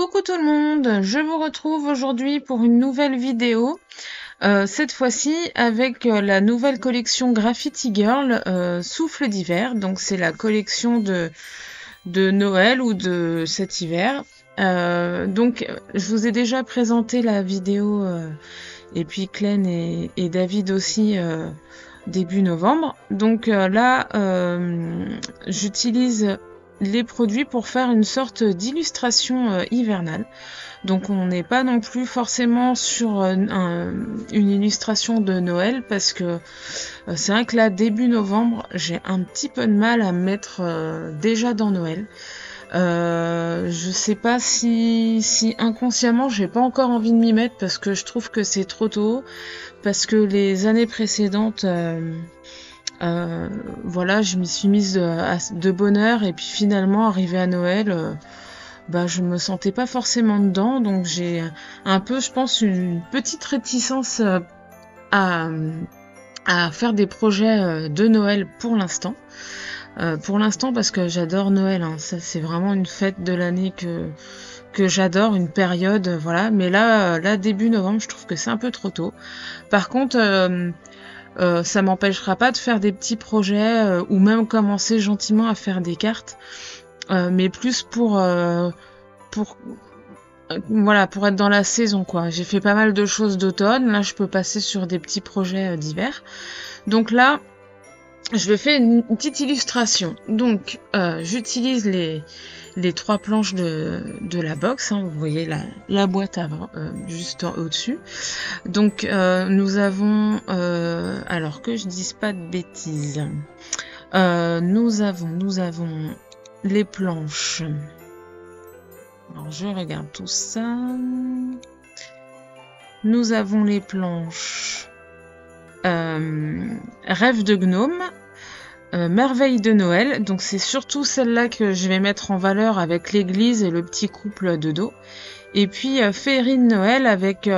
Coucou tout le monde, je vous retrouve aujourd'hui pour une nouvelle vidéo, cette fois-ci avec la nouvelle collection Graffiti Girl Souffle d'hiver, donc c'est la collection de Noël ou de cet hiver. Donc je vous ai déjà présenté la vidéo et puis Clen et David aussi début novembre. Donc là j'utilise les produits pour faire une sorte d'illustration hivernale. Donc on n'est pas non plus forcément sur une illustration de Noël parce que c'est vrai que là début novembre j'ai un petit peu de mal à me mettre déjà dans Noël. Je sais pas si inconsciemment j'ai pas encore envie de m'y mettre parce que je trouve que c'est trop tôt, parce que les années précédentes voilà, je m'y suis mise de bonne heure et puis finalement arrivé à Noël, je me sentais pas forcément dedans, donc j'ai un peu, je pense, une petite réticence à, à faire des projets de Noël pour l'instant. Parce que j'adore Noël, hein. Ça c'est vraiment une fête de l'année que j'adore, une période, voilà. Mais là début novembre, je trouve que c'est un peu trop tôt. Par contre, ça m'empêchera pas de faire des petits projets ou même commencer gentiment à faire des cartes, mais plus pour voilà, pour être dans la saison, quoi. J'ai fait pas mal de choses d'automne, là je peux passer sur des petits projets d'hiver. Donc là, je vais faire une petite illustration. Donc j'utilise les 3 planches de la box, hein. Vous voyez la boîte avant, juste au-dessus. Donc nous avons, alors que je dise pas de bêtises, nous avons les planches. Alors je regarde tout ça. Nous avons les planches Rêve de gnome, Merveille de Noël, donc c'est surtout celle-là que je vais mettre en valeur avec l'église et le petit couple de dos. Et puis Féerie de Noël avec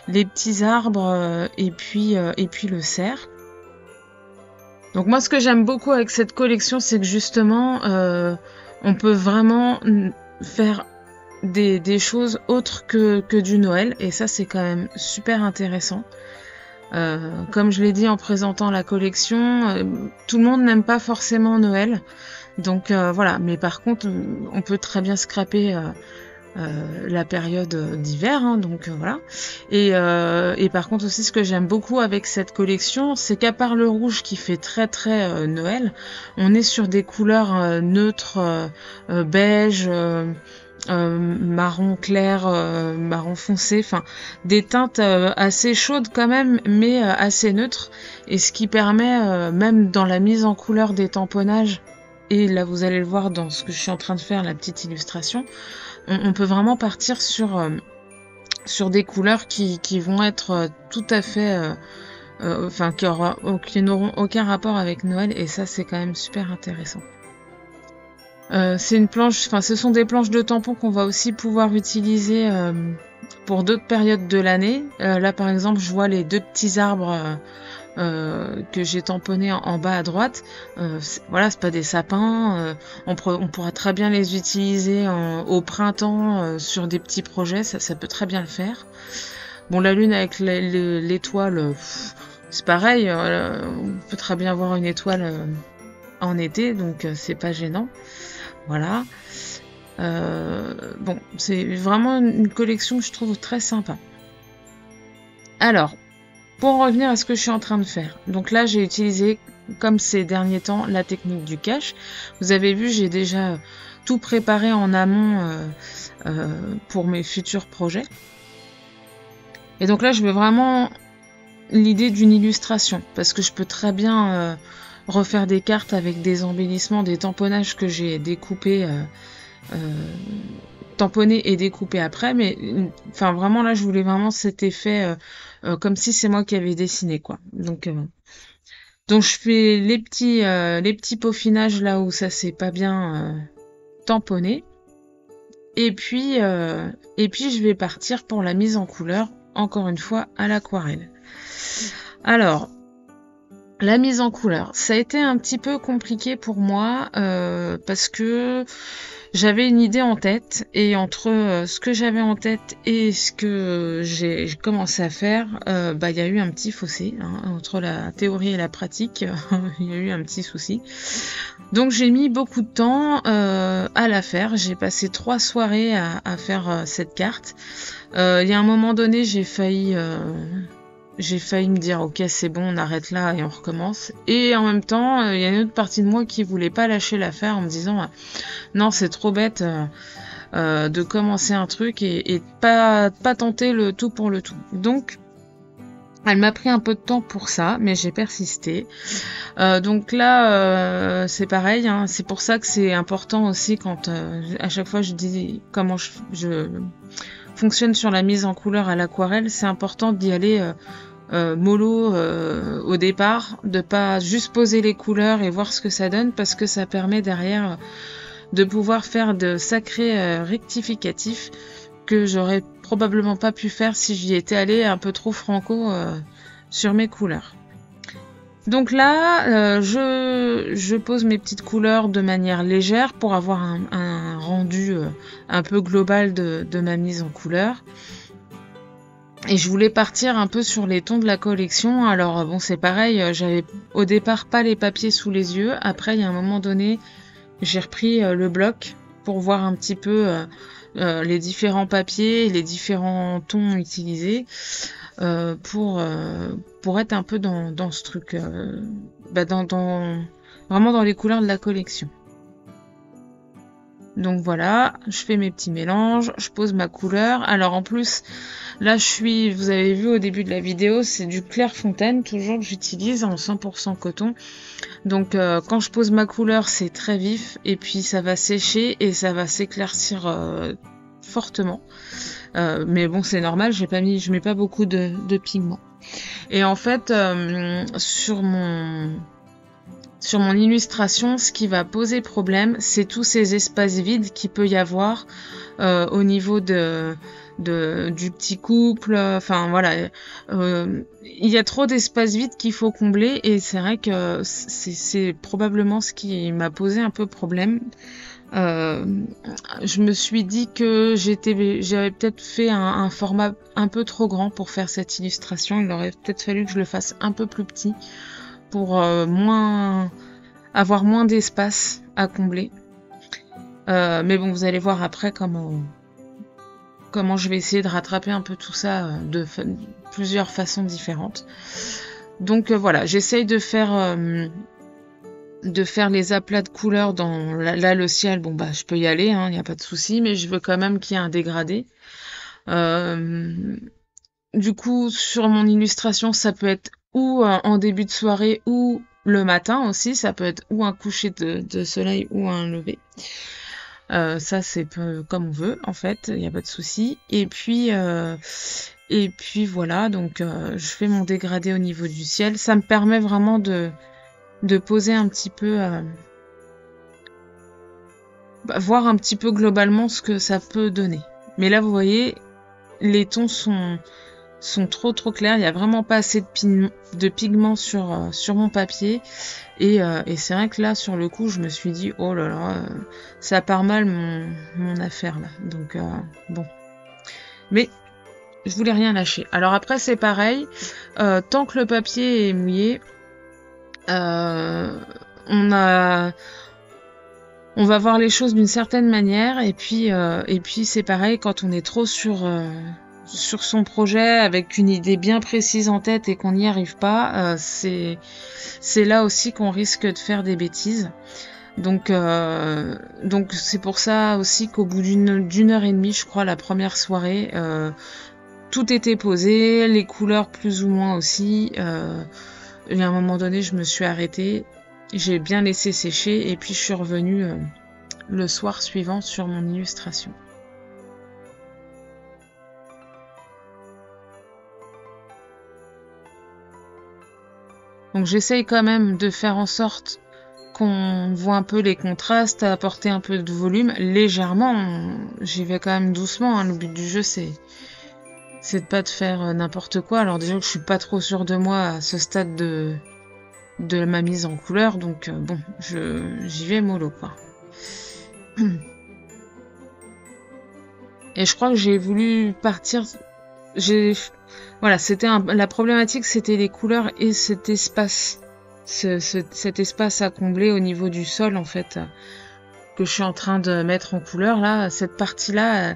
les petits arbres et puis le cerf. Donc moi ce que j'aime beaucoup avec cette collection, c'est que justement on peut vraiment faire des choses autres que du Noël, et ça c'est quand même super intéressant. Comme je l'ai dit en présentant la collection, tout le monde n'aime pas forcément Noël, donc voilà, mais par contre on peut très bien scraper la période d'hiver, hein, donc voilà. Et par contre aussi, ce que j'aime beaucoup avec cette collection, c'est qu'à part le rouge qui fait très très Noël, on est sur des couleurs neutres, beige, marron clair, marron foncé, enfin des teintes assez chaudes quand même, mais assez neutres, et ce qui permet même dans la mise en couleur des tamponnages, et là vous allez le voir dans ce que je suis en train de faire, la petite illustration, on peut vraiment partir sur des couleurs qui vont être tout à fait qui n'auront aucun rapport avec Noël, et ça c'est quand même super intéressant. C'est une planche, ce sont des planches de tampons qu'on va aussi pouvoir utiliser pour d'autres périodes de l'année. Là par exemple je vois les 2 petits arbres que j'ai tamponnés en bas à droite. Voilà, c'est pas des sapins, on pourra très bien les utiliser au printemps sur des petits projets, ça peut très bien le faire. Bon, la lune avec l'étoile, c'est pareil, on peut très bien voir une étoile en été, donc c'est pas gênant. Voilà. Bon, c'est vraiment une collection que je trouve très sympa. Alors, pour en revenir à ce que je suis en train de faire, donc là j'ai utilisé, comme ces derniers temps, la technique du cache. Vous avez vu, j'ai déjà tout préparé en amont pour mes futurs projets. Et donc là je veux vraiment l'idée d'une illustration, parce que je peux très bien refaire des cartes avec des embellissements, des tamponnages que j'ai découpés, tamponnés et découpés après, mais enfin vraiment là je voulais vraiment cet effet comme si c'est moi qui avais dessiné, quoi. Donc je fais les petits peaufinages là où ça s'est pas bien tamponné, et puis je vais partir pour la mise en couleur, encore une fois à l'aquarelle. Alors La mise en couleur, ça a été un petit peu compliqué pour moi parce que j'avais une idée en tête et entre ce que j'avais en tête et ce que j'ai commencé à faire, il y a eu un petit fossé hein, entre la théorie et la pratique. Il y a eu un petit souci. Donc j'ai mis beaucoup de temps à la faire. J'ai passé 3 soirées à faire cette carte. Il y a un moment donné, j'ai failli me dire ok c'est bon on arrête là et on recommence et en même temps il y a une autre partie de moi qui voulait pas lâcher l'affaire en me disant non c'est trop bête de commencer un truc et pas tenter le tout pour le tout. Donc elle m'a pris un peu de temps pour ça, mais j'ai persisté. Donc là, c'est pareil. Hein, c'est pour ça que c'est important aussi quand à chaque fois je dis comment je fonctionne sur la mise en couleur à l'aquarelle. C'est important d'y aller mollo au départ, de pas juste poser les couleurs et voir ce que ça donne, parce que ça permet derrière de pouvoir faire de sacrés rectificatifs que j'aurais probablement pas pu faire si j'y étais allée un peu trop franco sur mes couleurs. Donc là, je pose mes petites couleurs de manière légère pour avoir un rendu un peu global de ma mise en couleur. Et je voulais partir un peu sur les tons de la collection. Alors bon, c'est pareil, j'avais au départ pas les papiers sous les yeux. Après, il y a un moment donné, j'ai repris le bloc pour voir un petit peu les différents papiers, les différents tons utilisés pour être un peu dans ce truc, vraiment dans les couleurs de la collection. Donc voilà, je fais mes petits mélanges, je pose ma couleur. Alors en plus, là vous avez vu au début de la vidéo, c'est du Clairefontaine, toujours que j'utilise en 100% coton. Donc quand je pose ma couleur, c'est très vif et puis ça va sécher et ça va s'éclaircir fortement. Mais bon, c'est normal, je mets pas beaucoup de pigments. Et en fait, sur mon illustration, ce qui va poser problème, c'est tous ces espaces vides qu'il peut y avoir au niveau du petit couple. Enfin voilà, il y a trop d'espaces vides qu'il faut combler et c'est vrai que c'est probablement ce qui m'a posé un peu problème. Je me suis dit que j'avais peut-être fait un format un peu trop grand pour faire cette illustration. Il aurait peut-être fallu que je le fasse un peu plus petit pour avoir moins d'espace à combler. Mais bon, vous allez voir après comment je vais essayer de rattraper un peu tout ça de plusieurs façons différentes. Donc voilà, j'essaye de faire les aplats de couleurs dans là le ciel. Bon bah je peux y aller, il n'y a pas de souci, mais je veux quand même qu'il y ait un dégradé. Du coup, sur mon illustration, ça peut être ou en début de soirée ou le matin aussi. Ça peut être ou un coucher de soleil ou un lever. Ça, c'est comme on veut, en fait. Il n'y a pas de souci. Et puis voilà. Donc, je fais mon dégradé au niveau du ciel. Ça me permet vraiment de poser un petit peu... voir un petit peu globalement ce que ça peut donner. Mais là, vous voyez, les tons sont trop clairs, il n'y a vraiment pas assez de pigments sur mon papier et c'est vrai que là sur le coup je me suis dit oh là là ça part mal mon affaire là, donc bon, mais je voulais rien lâcher. Alors après c'est pareil, tant que le papier est mouillé, on va voir les choses d'une certaine manière et puis c'est pareil quand on est trop sur son projet avec une idée bien précise en tête et qu'on n'y arrive pas, c'est là aussi qu'on risque de faire des bêtises. Donc c'est pour ça aussi qu'au bout d'une heure et demie, je crois, la première soirée, tout était posé, les couleurs plus ou moins aussi. Et à un moment donné, je me suis arrêtée, j'ai bien laissé sécher et puis je suis revenue le soir suivant sur mon illustration. Donc j'essaye quand même de faire en sorte qu'on voit un peu les contrastes, apporter un peu de volume, légèrement. J'y vais quand même doucement, le but du jeu c'est de pas de faire n'importe quoi. Alors déjà que je suis pas trop sûre de moi à ce stade de de ma mise en couleur, donc bon, j'y vais mollo, quoi. Et je crois que j'ai voulu partir... Voilà, la problématique, c'était les couleurs et cet espace. Cet espace à combler au niveau du sol, en fait, que je suis en train de mettre en couleur, là. Cette partie-là,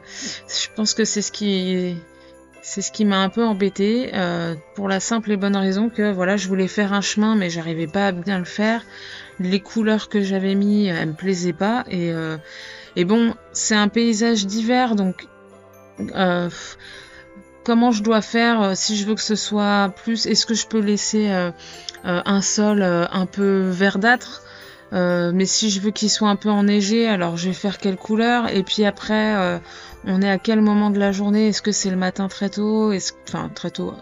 je pense que c'est ce qui m'a un peu embêtée, pour la simple et bonne raison que, voilà, je voulais faire un chemin, mais j'arrivais pas à bien le faire. Les couleurs que j'avais mis, elles me plaisaient pas. Et bon, c'est un paysage d'hiver, donc... comment je dois faire si je veux que ce soit plus... Est-ce que je peux laisser un sol un peu verdâtre, mais si je veux qu'il soit un peu enneigé, alors je vais faire quelle couleur? Et puis après, on est à quel moment de la journée? Est-ce que c'est le matin très tôt? Enfin, très tôt,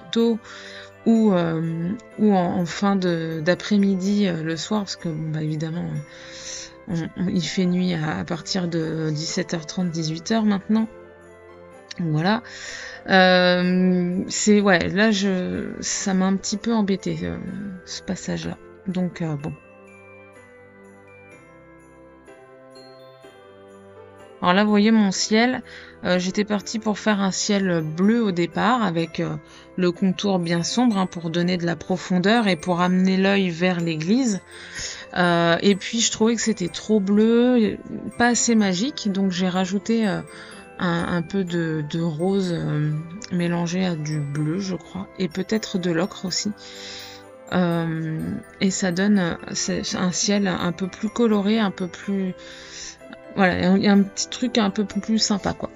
ou en fin d'après-midi, le soir, parce que, bon, bah, évidemment, il fait nuit à partir de 17h30, 18h maintenant. Voilà. Ouais, là, ça m'a un petit peu embêté, ce passage-là. Donc, bon. Alors là, vous voyez mon ciel. J'étais partie pour faire un ciel bleu au départ, avec le contour bien sombre, hein, pour donner de la profondeur et pour amener l'œil vers l'église. Et puis, je trouvais que c'était trop bleu, pas assez magique, donc j'ai rajouté un peu de rose mélangé à du bleu, je crois, et peut-être de l'ocre aussi. Et ça donne un ciel un peu plus coloré, un peu plus... Voilà, il y a un petit truc un peu plus sympa, quoi.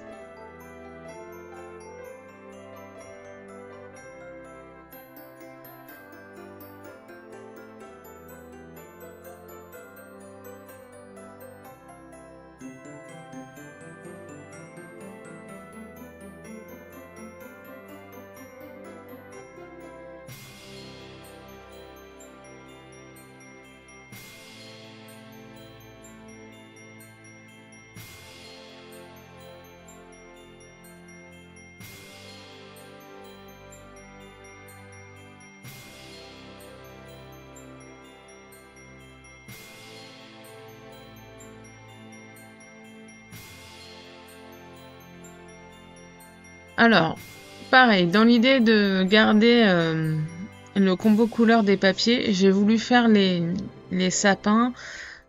Alors, pareil, dans l'idée de garder le combo couleur des papiers, j'ai voulu faire les sapins,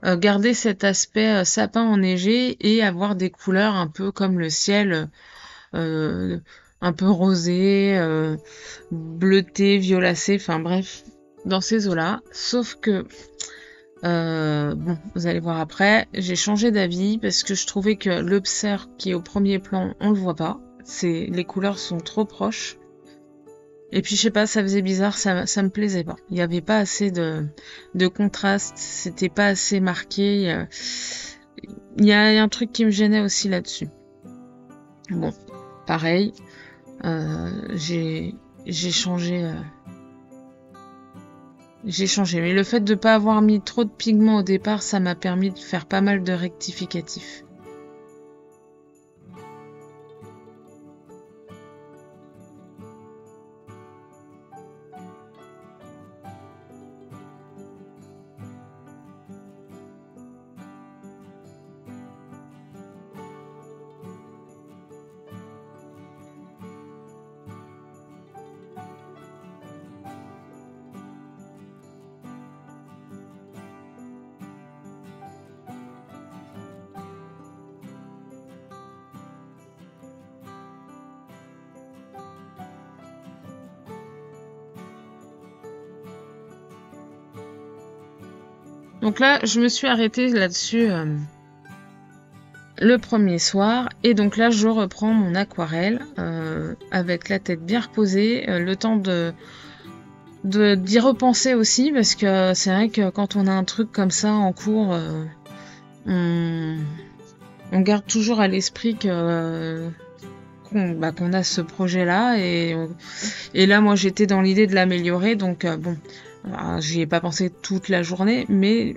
garder cet aspect sapin enneigé et avoir des couleurs un peu comme le ciel, euh, un peu rosé, bleuté, violacé, enfin bref, dans ces eaux-là. Sauf que, bon, vous allez voir après, j'ai changé d'avis parce que je trouvais que l'Upser qui est au premier plan, on le voit pas. Les couleurs sont trop proches. Et puis je sais pas, ça faisait bizarre, ça me plaisait pas. Il y avait pas assez de contraste, c'était pas assez marqué. Il y a un truc qui me gênait aussi là-dessus. Bon, pareil, j'ai changé. J'ai changé, mais le fait de pas avoir mis trop de pigments au départ, ça m'a permis de faire pas mal de rectificatifs. Donc là, je me suis arrêtée là-dessus le premier soir. Et donc là, je reprends mon aquarelle avec la tête bien reposée, le temps d'y repenser aussi, parce que c'est vrai que quand on a un truc comme ça en cours, on garde toujours à l'esprit qu'on a ce projet-là. Et là, moi, j'étais dans l'idée de l'améliorer, donc bon... Alors, j'y ai pas pensé toute la journée, mais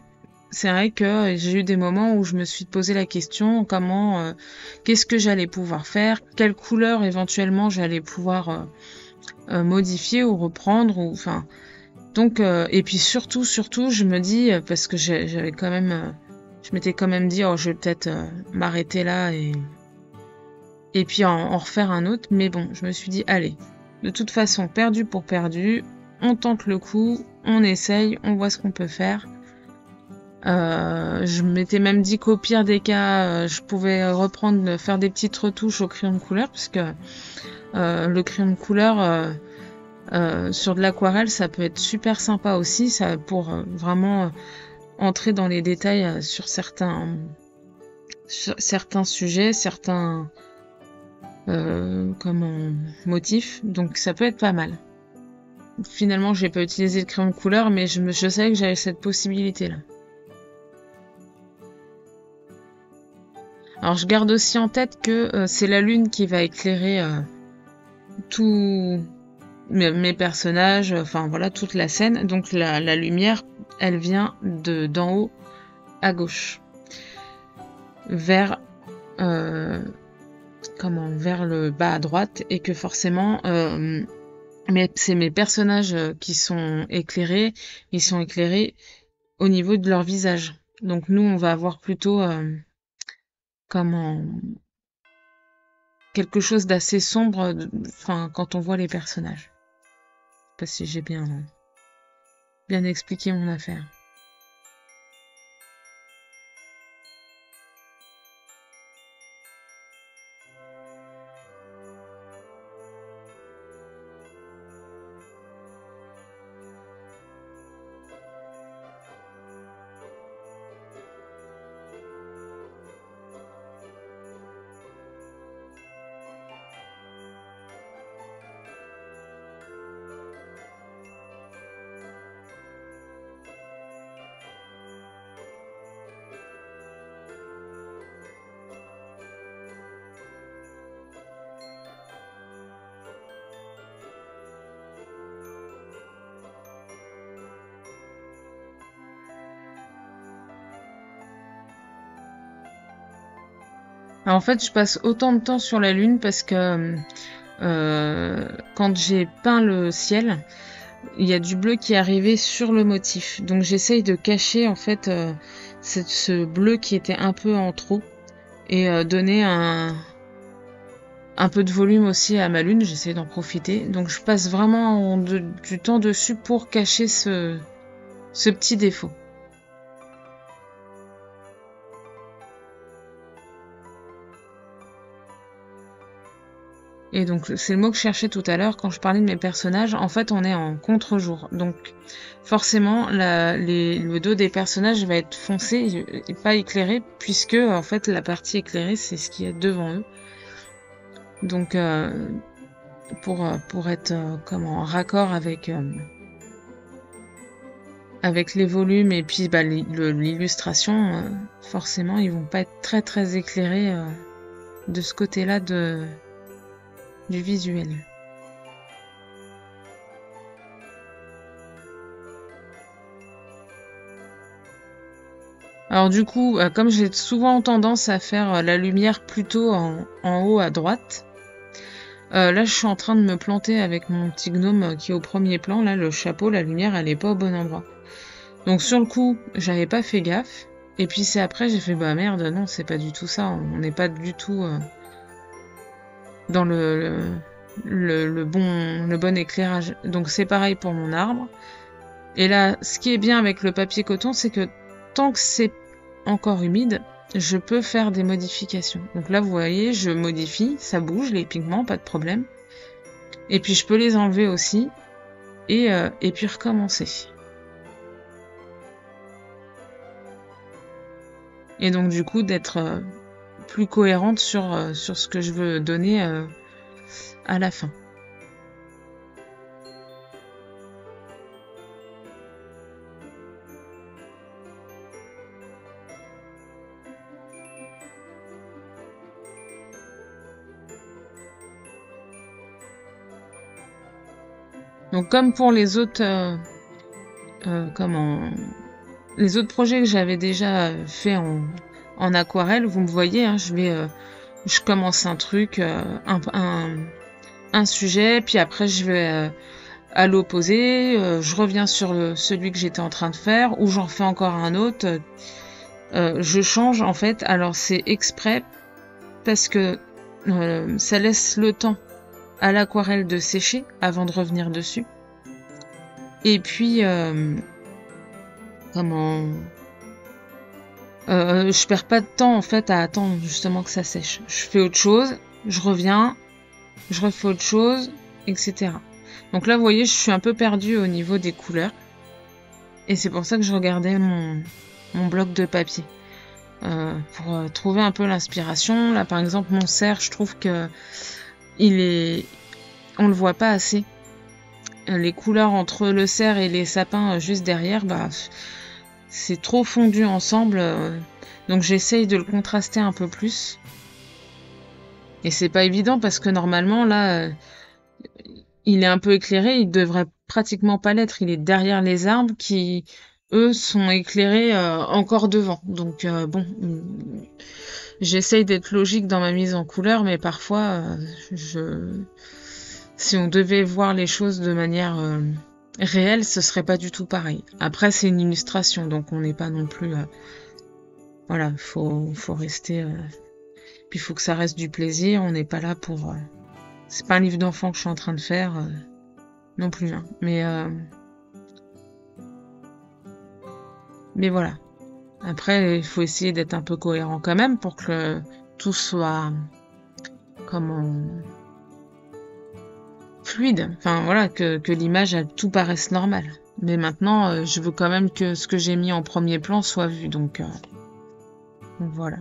c'est vrai que j'ai eu des moments où je me suis posé la question qu'est-ce que j'allais pouvoir faire, quelle couleur éventuellement j'allais pouvoir modifier ou reprendre, enfin Donc, et puis surtout, je me dis, parce que j'avais quand même, je m'étais quand même dit, oh, je vais peut-être m'arrêter là et puis en refaire un autre. Mais bon, je me suis dit, allez, de toute façon, perdu pour perdu, on tente le coup, on essaye, on voit ce qu'on peut faire. Je m'étais même dit qu'au pire des cas, je pouvais reprendre, faire des petites retouches au crayon de couleur, puisque le crayon de couleur sur de l'aquarelle, ça peut être super sympa aussi, ça pour vraiment entrer dans les détails sur certains sujets, certains motifs, donc ça peut être pas mal. Finalement, j'ai pas utilisé le crayon de couleur, mais je savais que j'avais cette possibilité-là. Alors je garde aussi en tête que c'est la lune qui va éclairer tous mes personnages, enfin voilà, toute la scène. Donc la lumière, elle vient d'en haut à gauche, vers vers le bas à droite, et que forcément c'est mes personnages qui sont éclairés, ils sont éclairés au niveau de leur visage. Donc nous, on va avoir plutôt quelque chose d'assez sombre, quand on voit les personnages. Je sais pas si j'ai bien expliqué mon affaire. Alors, en fait, je passe autant de temps sur la lune parce que quand j'ai peint le ciel, il y a du bleu qui est arrivé sur le motif. Donc j'essaye de cacher en fait ce bleu qui était un peu en trop et donner un peu de volume aussi à ma lune. J'essaye d'en profiter. Donc je passe vraiment du temps dessus pour cacher ce petit défaut. Et donc c'est le mot que je cherchais tout à l'heure quand je parlais de mes personnages. En fait, on est en contre-jour, donc forcément le dos des personnages va être foncé et pas éclairé, puisque en fait la partie éclairée c'est ce qu'il y a devant eux. Donc pour être en raccord avec les volumes et puis l'illustration, forcément ils vont pas être très très éclairés de ce côté-là du visuel. Alors du coup, comme j'ai souvent tendance à faire la lumière plutôt en haut à droite, là je suis en train de me planter avec mon petit gnome qui est au premier plan. Là, le chapeau, la lumière, elle est pas au bon endroit. Donc sur le coup, j'avais pas fait gaffe. Et puis c'est après, j'ai fait bah merde, non, c'est pas du tout ça. On n'est pas du tout dans le bon éclairage. Donc c'est pareil pour mon arbre. Et là, ce qui est bien avec le papier coton, c'est que tant que c'est encore humide, je peux faire des modifications. Donc là, vous voyez, je modifie, ça bouge, les pigments, pas de problème. Et puis je peux les enlever aussi, et puis recommencer. Et donc du coup, d'être plus cohérente sur ce que je veux donner à la fin. Donc comme pour les autres les autres projets que j'avais déjà fait en aquarelle, vous me voyez, hein, je commence un truc, un sujet, puis après je vais à l'opposé, je reviens sur celui que j'étais en train de faire, ou j'en fais encore un autre. Je change en fait. Alors c'est exprès parce que ça laisse le temps à l'aquarelle de sécher avant de revenir dessus. Et puis, je perds pas de temps en fait à attendre justement que ça sèche. Je fais autre chose, je reviens, je refais autre chose, etc. Donc là, vous voyez, je suis un peu perdue au niveau des couleurs. Et c'est pour ça que je regardais mon bloc de papier. Pour trouver un peu l'inspiration. Là, par exemple, mon cerf, je trouve que on le voit pas assez. Les couleurs entre le cerf et les sapins juste derrière, bah, c'est trop fondu ensemble. Donc j'essaye de le contraster un peu plus. Et c'est pas évident parce que normalement, là, il est un peu éclairé. Il devrait pratiquement pas l'être. Il est derrière les arbres qui, eux, sont éclairés encore devant. Donc bon, j'essaye d'être logique dans ma mise en couleur, mais parfois, si on devait voir les choses de manière réelle, ce serait pas du tout pareil. Après, c'est une illustration, donc on n'est pas non plus... voilà, faut rester... puis il faut que ça reste du plaisir, on n'est pas là pour... c'est pas un livre d'enfant que je suis en train de faire, non plus. Hein. Mais voilà. Après, il faut essayer d'être un peu cohérent quand même pour que tout soit... fluide. Enfin voilà, que l'image, tout paraisse normal. Mais maintenant, je veux quand même que ce que j'ai mis en premier plan soit vu. Donc voilà.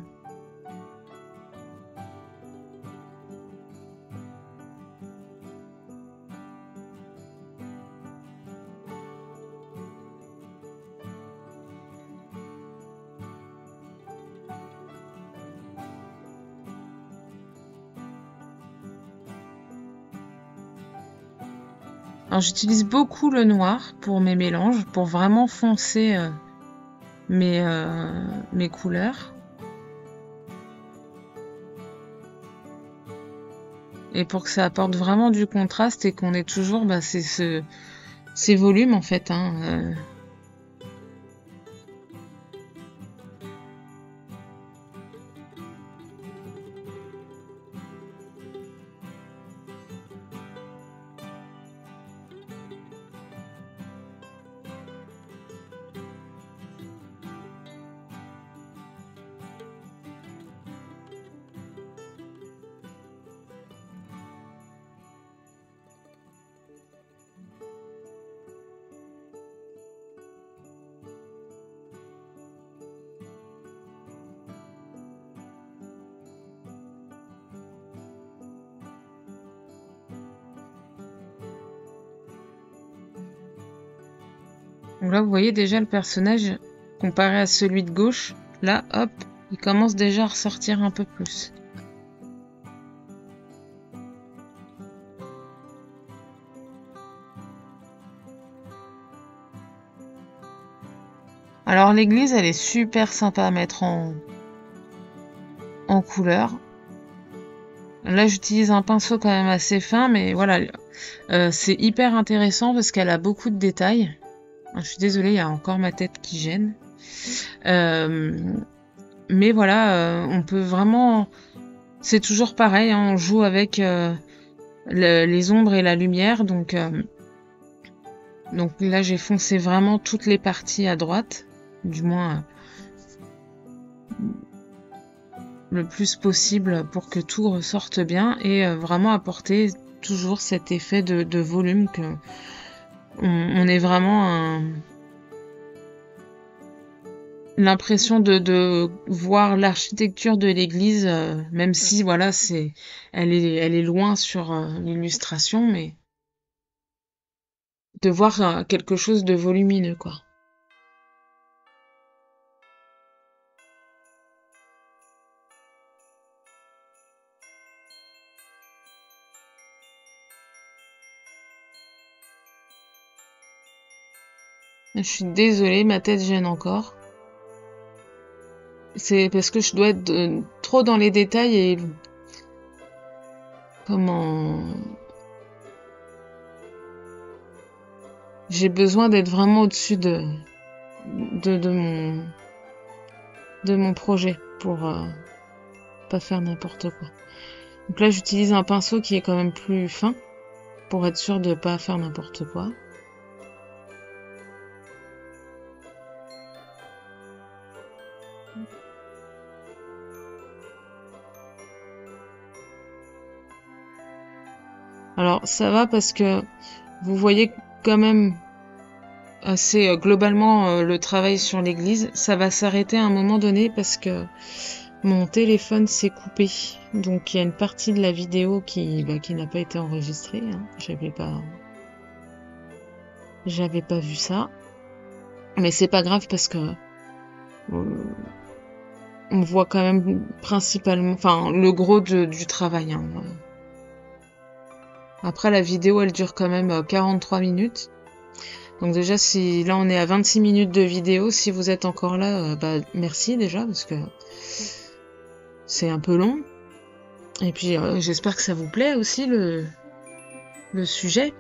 Alors j'utilise beaucoup le noir pour mes mélanges, pour vraiment foncer mes couleurs. Et pour que ça apporte vraiment du contraste et qu'on ait toujours ces volumes en fait. Hein, Donc là, vous voyez déjà le personnage comparé à celui de gauche. Là, hop, il commence déjà à ressortir un peu plus. Alors l'église, elle est super sympa à mettre en couleur. Là, j'utilise un pinceau quand même assez fin, mais voilà, c'est hyper intéressant parce qu'elle a beaucoup de détails. Je suis désolée, il y a encore ma tête qui gêne. Mais voilà, on peut vraiment... C'est toujours pareil, hein, on joue avec les ombres et la lumière. Donc là, j'ai foncé vraiment toutes les parties à droite. Du moins, le plus possible pour que tout ressorte bien. Et vraiment apporter toujours cet effet de volume que... On est vraiment l'impression de voir l'architecture de l'église, même si voilà, elle est loin sur l'illustration, mais de voir quelque chose de volumineux, quoi. Je suis désolée, ma tête gêne encore. C'est parce que je dois être trop dans les détails et comment... j'ai besoin d'être vraiment au-dessus de mon projet pour pas faire n'importe quoi. Donc là, j'utilise un pinceau qui est quand même plus fin pour être sûr de pas faire n'importe quoi. Alors ça va parce que vous voyez quand même assez globalement le travail sur l'église. Ça va s'arrêter à un moment donné parce que mon téléphone s'est coupé. Donc il y a une partie de la vidéo qui n'a pas été enregistrée. Hein. J'avais pas vu ça. Mais c'est pas grave parce que on voit quand même principalement, enfin le gros du travail. Hein. Après la vidéo elle dure quand même 43 minutes. Donc déjà si là on est à 26 minutes de vidéo, si vous êtes encore là, merci déjà parce que c'est un peu long. Et puis j'espère que ça vous plaît aussi le sujet.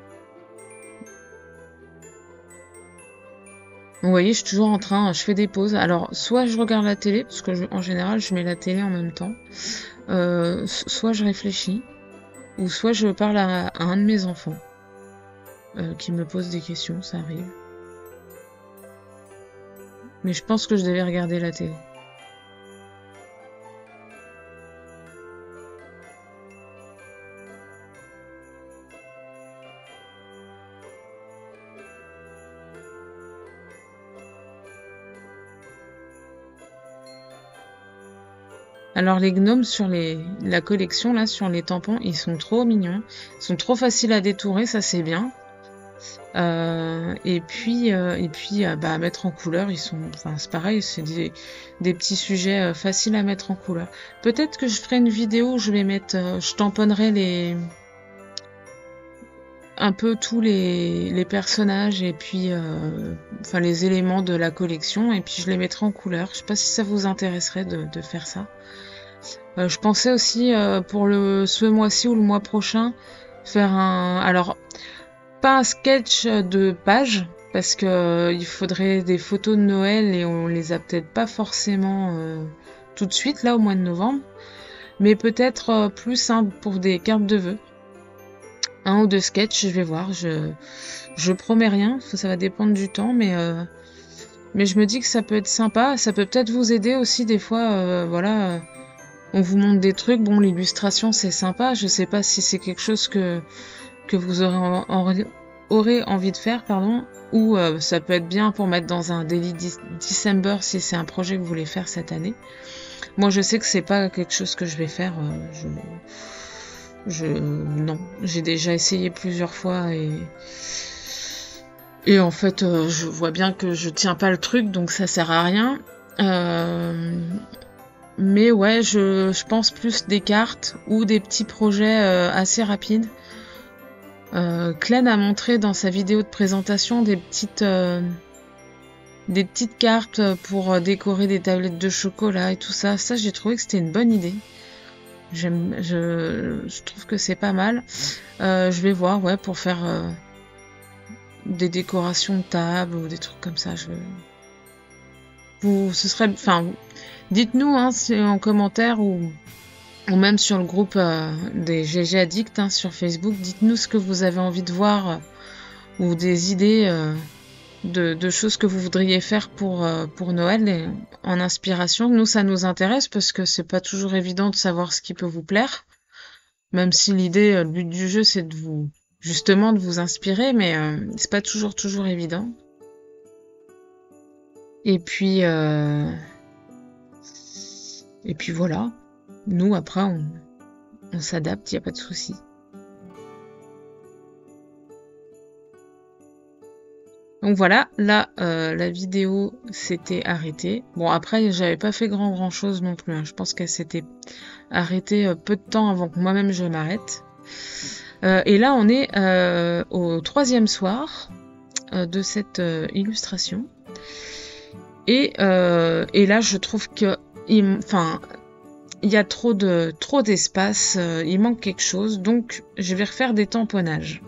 Vous voyez, je suis toujours en train, je fais des pauses. Alors, soit je regarde la télé, parce que en général, je mets la télé en même temps. Soit je réfléchis, ou soit je parle à un de mes enfants qui me pose des questions, ça arrive. Mais je pense que je devais regarder la télé. Alors les gnomes sur la collection, là, sur les tampons, ils sont trop mignons. Ils sont trop faciles à détourer, ça c'est bien. Et puis à mettre en couleur, c'est pareil, c'est des petits sujets faciles à mettre en couleur. Peut-être que je ferai une vidéo où je vais je tamponnerai un peu tous les personnages et puis les éléments de la collection et puis je les mettrai en couleur. Je sais pas si ça vous intéresserait de faire ça. Je pensais aussi pour ce mois-ci ou le mois prochain faire alors pas un sketch de page parce que il faudrait des photos de Noël et on les a peut-être pas forcément tout de suite là au mois de novembre, mais peut-être plus pour des cartes de vœux. Un ou deux sketchs, je vais voir. Je promets rien, ça va dépendre du temps, mais je me dis que ça peut être sympa. Ça peut peut-être vous aider aussi des fois. On vous montre des trucs. Bon, l'illustration c'est sympa. Je sais pas si c'est quelque chose que vous aurez envie de faire, pardon. Ou ça peut être bien pour mettre dans un Daily December si c'est un projet que vous voulez faire cette année. Moi, je sais que c'est pas quelque chose que je vais faire. Non, j'ai déjà essayé plusieurs fois et en fait je vois bien que je tiens pas le truc donc ça sert à rien. Mais ouais, je pense plus des cartes ou des petits projets assez rapides. Clen a montré dans sa vidéo de présentation des petites cartes pour décorer des tablettes de chocolat et tout ça. Ça, j'ai trouvé que c'était une bonne idée. Je trouve que c'est pas mal. Je vais voir, ouais, pour faire des décorations de table ou des trucs comme ça. Dites-nous hein, en commentaire ou même sur le groupe des GG Addicts hein, sur Facebook. Dites-nous ce que vous avez envie de voir ou des idées de choses que vous voudriez faire pour Noël et en inspiration. Nous, ça nous intéresse parce que c'est pas toujours évident de savoir ce qui peut vous plaire. Même si le but du jeu, c'est de vous inspirer, mais c'est pas toujours évident. Et puis voilà. Nous, après, on s'adapte, y a pas de souci. Donc voilà, là, la vidéo s'était arrêtée. Bon, après, j'avais pas fait grand chose non plus. Hein. Je pense qu'elle s'était arrêtée peu de temps avant que moi-même je m'arrête. Et là, on est au 3e soir de cette illustration. Et là, je trouve que, il y a trop d'espace. Il manque quelque chose. Donc, je vais refaire des tamponnages.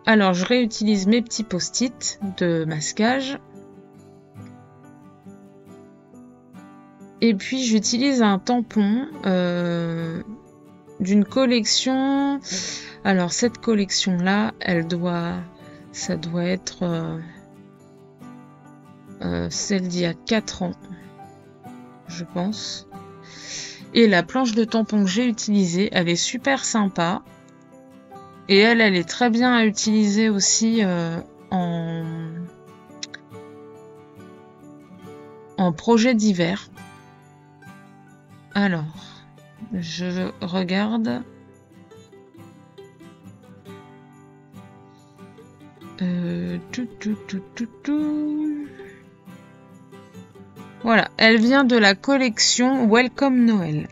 Alors, je réutilise mes petits post-it de masquage. Et puis, j'utilise un tampon d'une collection. Alors, cette collection-là, ça doit être celle d'il y a 4 ans, je pense. Et la planche de tampon que j'ai utilisée, elle est super sympa. Et elle est très bien à utiliser aussi en projet d'hiver. Alors, je regarde. Voilà, elle vient de la collection Welcome Noël.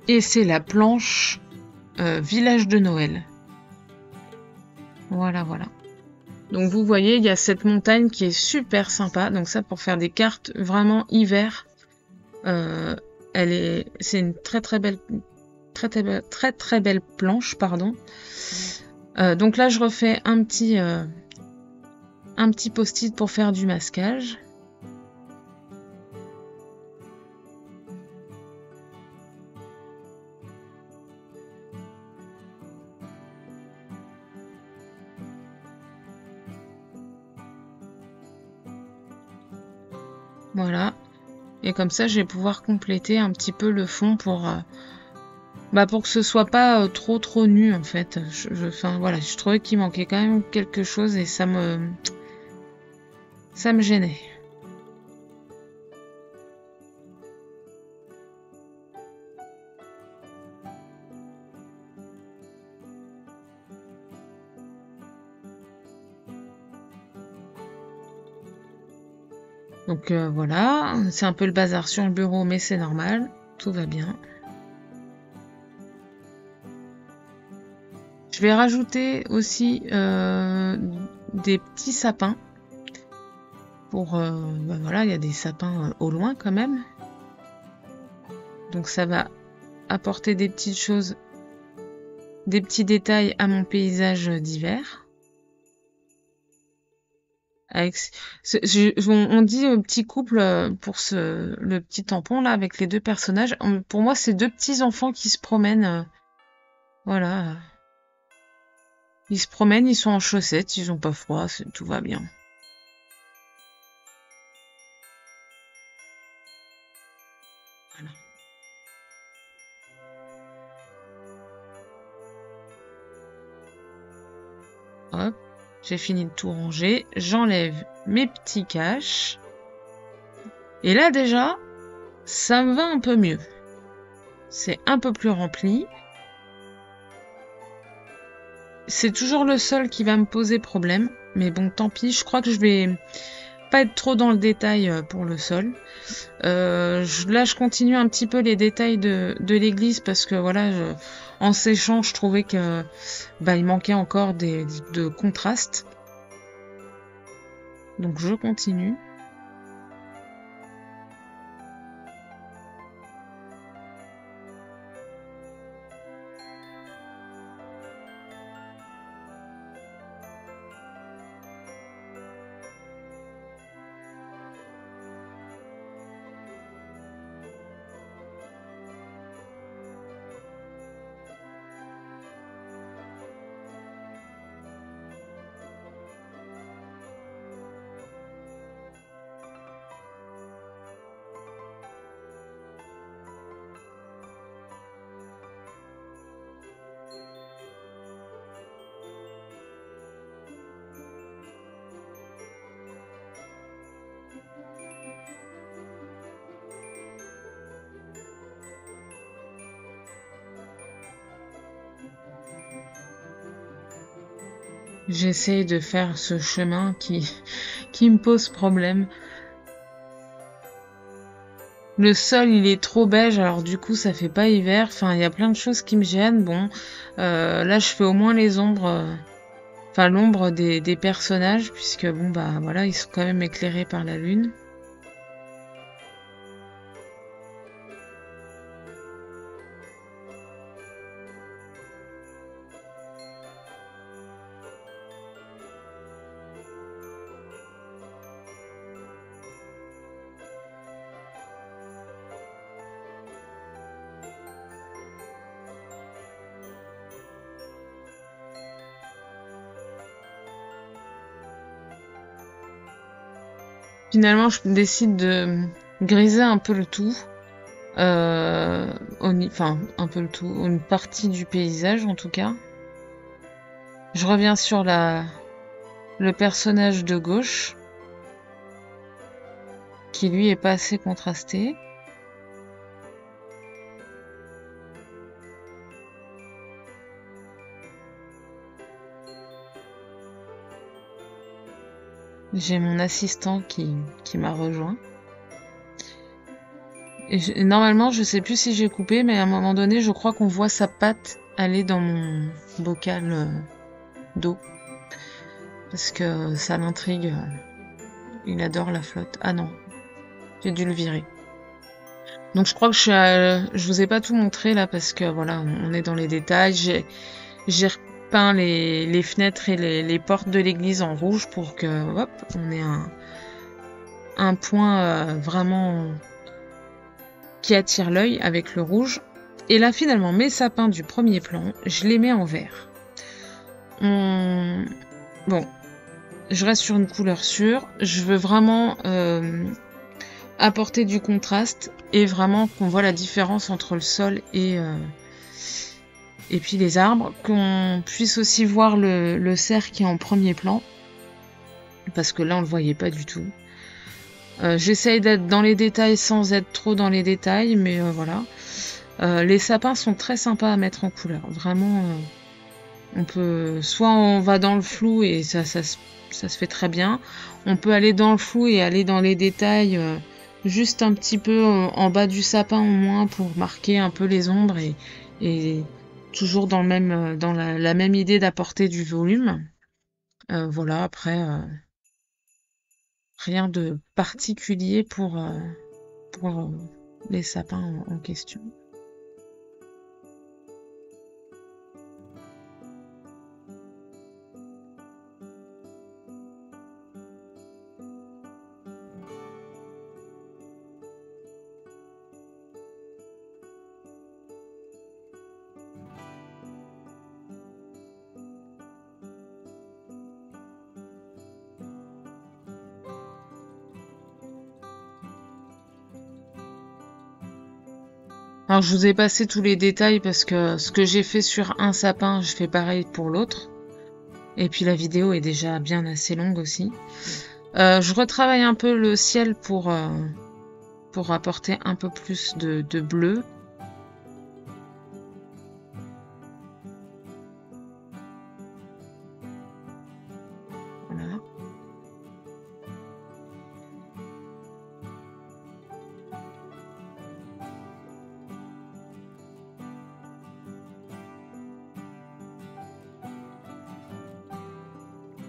Et c'est la planche Village de Noël. Voilà, voilà. Donc vous voyez, il y a cette montagne qui est super sympa. Donc ça, pour faire des cartes vraiment hiver, c'est une très très belle planche, pardon. Donc là, je refais un petit post-it pour faire du masquage. Voilà. Et comme ça, je vais pouvoir compléter un petit peu le fond pour que ce soit pas trop nu en fait. Voilà, je trouvais qu'il manquait quand même quelque chose et ça me gênait. Donc voilà, c'est un peu le bazar sur le bureau, mais c'est normal, tout va bien. Je vais rajouter aussi des petits sapins. Voilà, il y a des sapins au loin quand même. Donc ça va apporter des petites choses, des petits détails à mon paysage d'hiver. On dit petit couple pour le petit tampon là avec les deux personnages. Pour moi, c'est deux petits enfants qui se promènent. Voilà. Ils se promènent, ils sont en chaussettes, ils ont pas froid, tout va bien. Voilà. Hop, j'ai fini de tout ranger. J'enlève mes petits caches. Et là déjà, ça me va un peu mieux. C'est un peu plus rempli. C'est toujours le sol qui va me poser problème. Mais bon, tant pis, je crois que je vais pas être trop dans le détail pour le sol. Là, je continue un petit peu les détails de l'église parce que voilà, en séchant, je trouvais que il manquait encore de contraste. Donc je continue. J'essaie de faire ce chemin qui me pose problème. Le sol, il est trop beige, alors du coup, ça fait pas hiver. Enfin, il y a plein de choses qui me gênent. Bon, là, je fais au moins les ombres, l'ombre des personnages, puisque bon, voilà, ils sont quand même éclairés par la lune. Finalement, je décide de griser un peu le tout. Enfin, un peu le tout. Une partie du paysage, en tout cas. Je reviens sur le personnage de gauche, qui lui est pas assez contrasté. J'ai mon assistant qui m'a rejoint. Et normalement, je sais plus si j'ai coupé, mais à un moment donné, je crois qu'on voit sa patte aller dans mon bocal d'eau. Parce que ça l'intrigue. Il adore la flotte. Ah non, j'ai dû le virer. Donc je crois que je vous ai pas tout montré là parce que voilà, on est dans les détails. J'ai repeint les fenêtres et les portes de l'église en rouge pour que hop, on ait un point vraiment qui attire l'œil avec le rouge. Et là finalement mes sapins du premier plan, je les mets en vert. Bon, je reste sur une couleur sûre. Je veux vraiment apporter du contraste et vraiment qu'on voit la différence entre le sol et puis les arbres, qu'on puisse aussi voir le cerf qui est en premier plan, parce que là on le voyait pas du tout. J'essaye d'être dans les détails sans être trop dans les détails, mais voilà. Les sapins sont très sympas à mettre en couleur, vraiment. Soit on va dans le flou et ça se fait très bien. On peut aller dans le flou et aller dans les détails, juste un petit peu en bas du sapin au moins pour marquer un peu les ombres et toujours dans la même idée d'apporter du volume. Voilà, après rien de particulier pour les sapins en question. Alors je vous ai passé tous les détails parce que ce que j'ai fait sur un sapin, je fais pareil pour l'autre. Et puis la vidéo est déjà bien assez longue aussi. Je retravaille un peu le ciel pour apporter un peu plus de bleu. Voilà.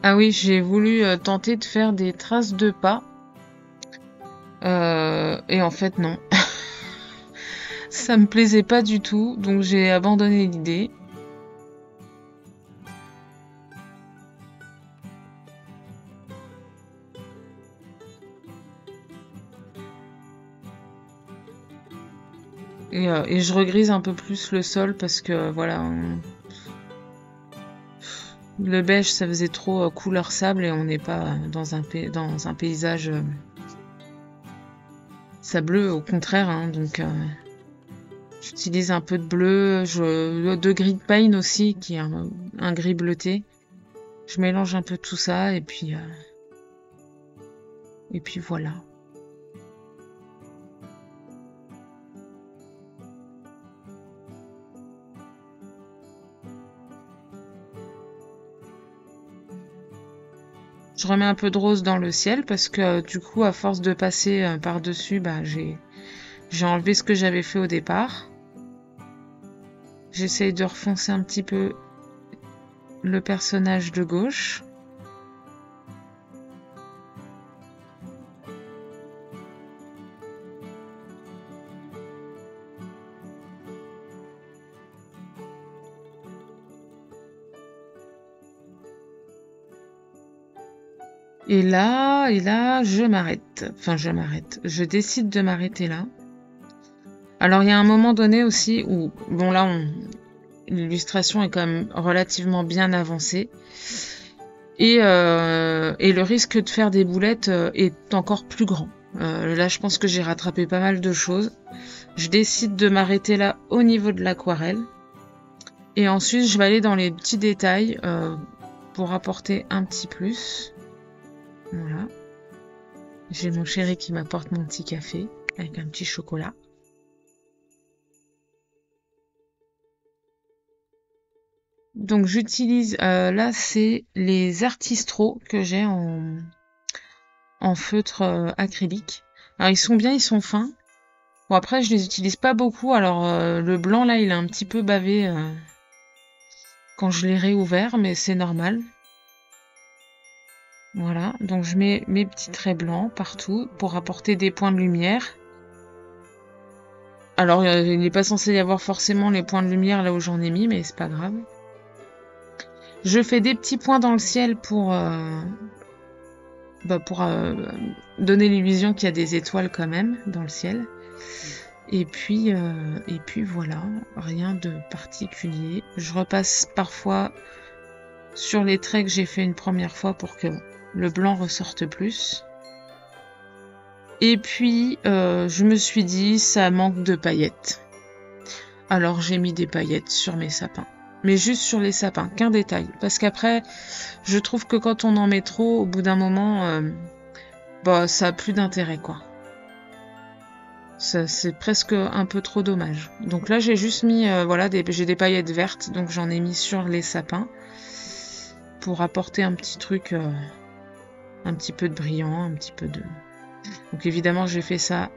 Ah oui, j'ai voulu tenter de faire des traces de pas. Et en fait, non. Ça me plaisait pas du tout, donc j'ai abandonné l'idée. Et je regrise un peu plus le sol parce que voilà, le beige ça faisait trop couleur sable et on n'est pas dans un paysage sableux, au contraire, hein, donc j'utilise un peu de bleu, de gris de pain aussi qui est un gris bleuté. Je mélange un peu tout ça et puis voilà. Je remets un peu de rose dans le ciel parce que du coup, à force de passer par-dessus, bah, j'ai enlevé ce que j'avais fait au départ. J'essaye de refoncer un petit peu le personnage de gauche. Et là, je m'arrête. Enfin, je m'arrête. Je décide de m'arrêter là. Alors, il y a un moment donné aussi où, bon là, l'illustration est quand même relativement bien avancée. Et le risque de faire des boulettes est encore plus grand. Là, je pense que j'ai rattrapé pas mal de choses. Je décide de m'arrêter là au niveau de l'aquarelle. Et ensuite, je vais aller dans les petits détails pour apporter un petit plus. Voilà. J'ai mon chéri qui m'apporte mon petit café avec un petit chocolat. Donc j'utilise, là c'est les Artistro que j'ai en feutre acrylique. Alors ils sont bien, ils sont fins. Bon après je les utilise pas beaucoup, alors le blanc là il a un petit peu bavé quand je l'ai réouvert, mais c'est normal. Voilà, donc je mets mes petits traits blancs partout pour apporter des points de lumière. Alors il n'est pas censé y avoir forcément les points de lumière là où j'en ai mis, mais c'est pas grave. Je fais des petits points dans le ciel pour donner l'illusion qu'il y a des étoiles quand même dans le ciel. Et puis voilà, rien de particulier. Je repasse parfois sur les traits que j'ai fait une première fois pour que le blanc ressorte plus. Et puis je me suis dit ça manque de paillettes. Alors j'ai mis des paillettes sur mes sapins. Mais juste sur les sapins, qu'un détail. Parce qu'après, je trouve que quand on en met trop, au bout d'un moment, ça a plus d'intérêt, quoi. C'est presque un peu trop dommage. Donc là, j'ai juste mis, j'ai des paillettes vertes, donc j'en ai mis sur les sapins pour apporter un petit truc, un petit peu de brillant, un petit peu de... Donc évidemment, j'ai fait ça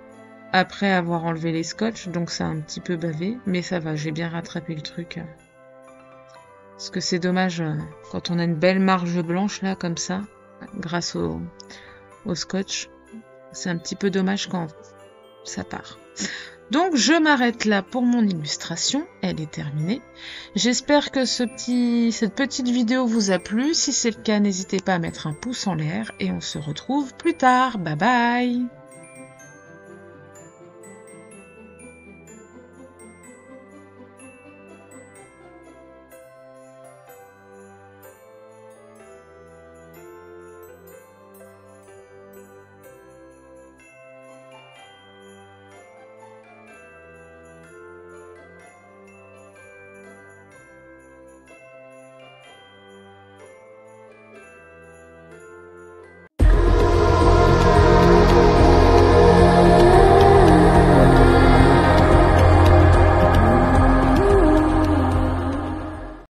après avoir enlevé les scotch, donc ça a un petit peu bavé, mais ça va, j'ai bien rattrapé le truc. Parce que c'est dommage quand on a une belle marge blanche là comme ça, grâce au scotch. C'est un petit peu dommage quand ça part. Donc je m'arrête là pour mon illustration, elle est terminée. J'espère que cette petite vidéo vous a plu. Si c'est le cas, n'hésitez pas à mettre un pouce en l'air et on se retrouve plus tard. Bye bye!